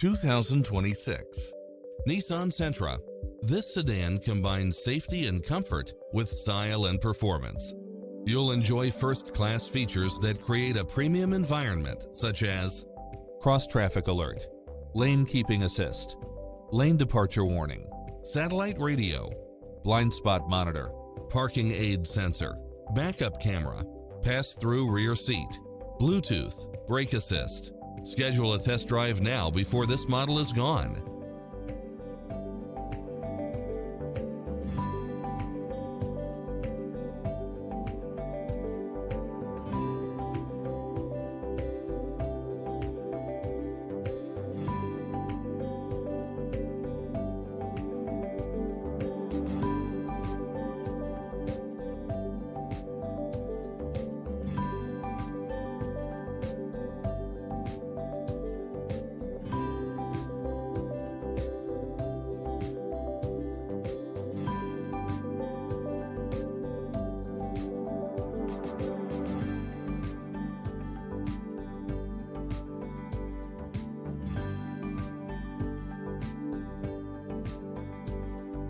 2026 Nissan Sentra. This sedan combines safety and comfort with style and performance. You'll enjoy first-class features that create a premium environment, such as cross-traffic alert, lane keeping assist, lane departure warning, satellite radio, blind spot monitor, parking aid sensor, backup camera, pass-through rear seat, Bluetooth, brake assist. Schedule a test drive now before this model is gone.